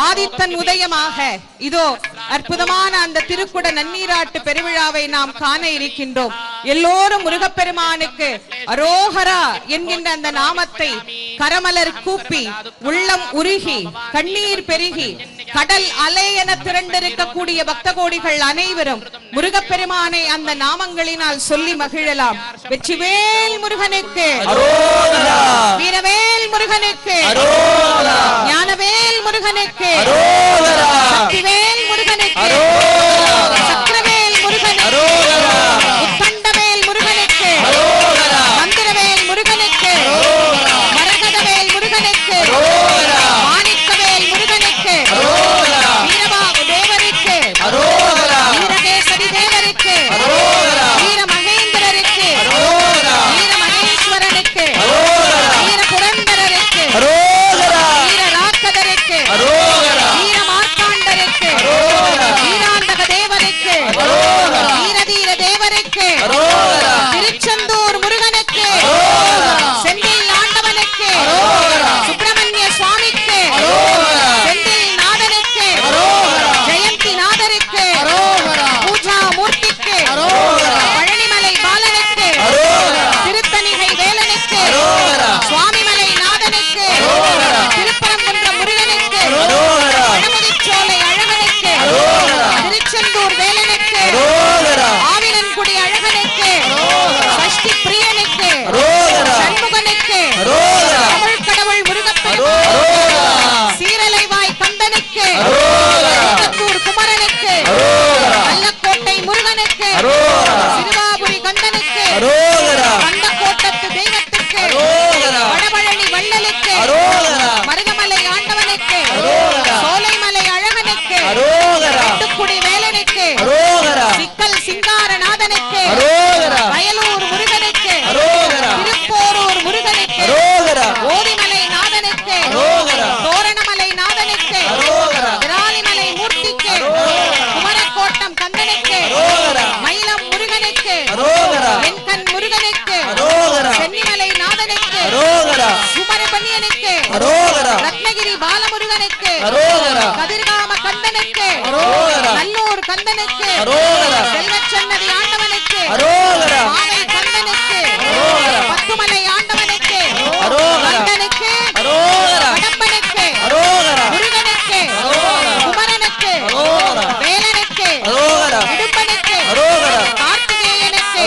ஆதித்தன் உதயமாக இதோ அற்புதமான அந்த திருக்குட நன்னீராட்டு பெருவிழாவை நாம் காண இருக்கின்றோம். எல்லோரும் முருகப்பெருமானுக்கு அரோகரா என்கின்ற அந்த நாமத்தை கரமலர் கூப்பி உள்ளம் உருகி கண்ணீர் பெருகி கடல் அலை என திரண்டிருக்கக்கூடிய பக்த கோடிகள் அனைவரும் முருகப்பெருமானை அந்த நாமங்களினால் சொல்லி மகிழலாம். வெற்றிவேல் முருகனுக்கு, வீரவேல் முருகனுக்கு, ஞானவேல் முருகனுக்கு, சக்திவேல் முருகனுக்கு, சக்கரவேல் முருகனுக்கு, உத்தண்டவேல் முருகனுக்கு, மந்திரவேல் முருகனுக்கு, மரகதவேல் முருகனுக்கு, மாணிக்கவேல் முருகனுக்கு, வீரபாகு தேவருக்கு, வீரகேசரி தேவருக்கு, வீர மகேந்திரருக்கு, வீர மகேஸ்வரனுக்கு, வீர புரந்தரருக்கு, வீர ராக்கதருக்கு, வீர மார்த்தாண்டருக்கு, வீராந்தக தேவருக்கு, வீரதீர தேவருக்கு, திருச்செந்தூர் முருகனுக்கு, செந்தில் ஆண்டவனுக்கு, சுப்பிரமணிய சுவாமிக்கு, செந்தில் நாதனுக்கு, ஜெயந்தி நாதருக்கு, பூஜா மூர்த்திக்கு, பழனிமலை பாலனுக்கு, திருத்தணிகை வேலனுக்கு, சுவாமிமலை நாதனுக்கு, திருப்பரங்குன்றம் முருகனுக்கு, வடமுதிச்சோலை அழகனுக்கு, திருச்செந்தூர் வேலனுக்கு, ஆவினன்குடி அழகனுக்கு, சஷ்டி பிரியனுக்கு, சண்முகனுக்கு, தமிழ் கடவுள் முருகப்பெருமான், சீரலைவாய் கந்தனுக்கு, திருத்தூர் குமரனுக்கு, கள்ளக்கோட்டை முருகனுக்கு, சிறுவாபுரி கந்தனுக்கு, கண்டக்கோட்டத்து தெய்வத்துக்கு, வடபழனி வள்ளலுக்கு, மருதமலை ஆண்டவனுக்கு, சோலைமலை அழகனுக்கு, எட்டுக்குடி வேலனுக்கு, சிக்கல் சிங்காரநாதனுக்கு, வயலூர் முருகனுக்கு, திருப்போரூர் முருகனுக்கு, ஓதிமலை நாதனுக்கு, தோரணமலை நாதனுக்கு, விராலிமலை மூர்த்திக்கு, குமரக்கோட்டம் கந்தனுக்கு, மயிலம் முருகனுக்கு, வெண்கண் முருகனுக்கு, சென்னிமலை நாதனுக்கு, சுமரபன்னியனுக்கு, ரத்னகிரி பாலமுருகனுக்கு, கதிர்காம கந்தனுக்கு, நல்லூர் கந்தனுக்கு, செல்வச்சன்னதி ஆண்டவனுக்கு, மாவை கந்தனுக்கு, பத்துமலை ஆண்டவனுக்கு, கந்தனுக்கு, கடம்பனுக்கு, முருகனுக்கு, குமரனுக்கு, வேலனுக்கு, இடும்பனுக்கு, கார்த்திகேயனுக்கு,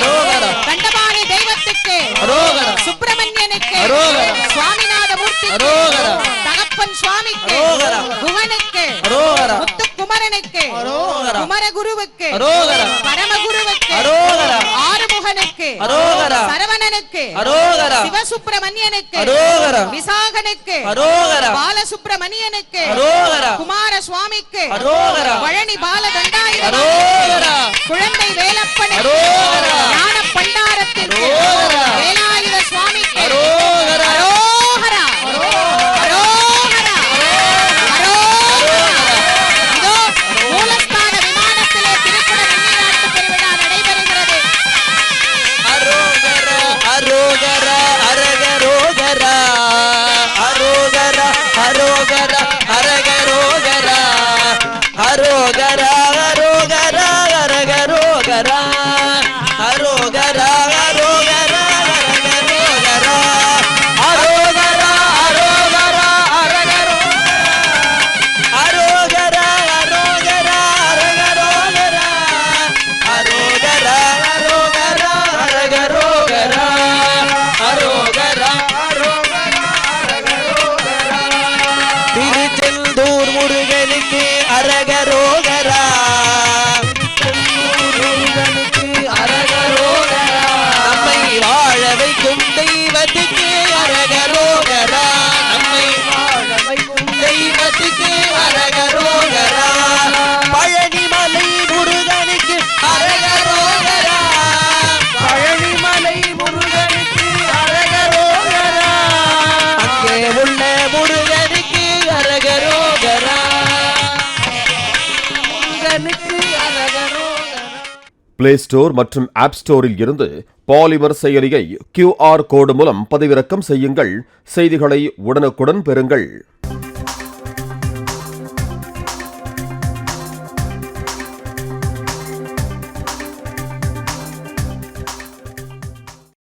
தண்டபாணி தெய்வத்துக்கு, சுப்பிரமணியனுக்கு, சுவாமிநாத மூர்த்திக்கு, தகப்பன் சுவாமிக்கு, குகனுக்கு, முத்துக்குமரனுக்கு, குமரகுருவுக்கு, பரமகுருவுக்கு, ஆறுமுகனுக்கு, சரவணனுக்கு, சிவசுப்பிரமணியனுக்கு, விசாகனுக்கு, பாலசுப்பிரமணியனுக்கு, குமார சுவாமிக்கு, பழனி பாலதண்டாயுதனுக்கு, குழந்தை வேலப்பனுக்கு, ஞான பண்டாரத்திற்கு, வேலாயுத சுவாமிக்கு, அரோகரா, அரோகரா, அரோகரா. இதோ மூலஸ்தான விமானத்திலே திருக்குட நன்னீராட்டு பெருவிழா நடைபெறுகிறது. அரோகரா, அரோகரா, அரகரோகரா, அரோகரா, அரோகரா, அரகரோகரா, அரோகரா, அரோகரா, அரகரோகரா, அரோகரா, அரோகரா, அரகரோகரா, அரோகரா, அரோகரா, அரகரோகரா, அரோகரா, அரோகரா, அரகரோகரா, அரோகரா, அரோகரா, அரகரோகரா, அரோகரா, அரோகரா, அரகரோகரா. திருச்செந்தூர் முருகனுக்கு அரகரோகரா, அரகரோகரா, நம்மை வாழ வைக்கும் தெய்வத்துக்கு அரகரோகரா, நம்மை வாழ வைக்கும் தெய்வத்துக்கு அரகரோகரா, பழனிமலை முருகனுக்கு அரகரோகரா, பழனிமலை முருகனுக்கு அரகரோகரா, அங்கே உள்ள முருகனுக்கு அரகரோகரா, முருகனுக்கு அரகரோகரா. பிளே ஸ்டோர் மற்றும் ஆப் ஸ்டோரில் இருந்து பாலிமர் செயலியை QR கோடு மூலம் பதிவிறக்கம் செய்யுங்கள். செய்திகளை உடனுக்குடன் பெறுங்கள்.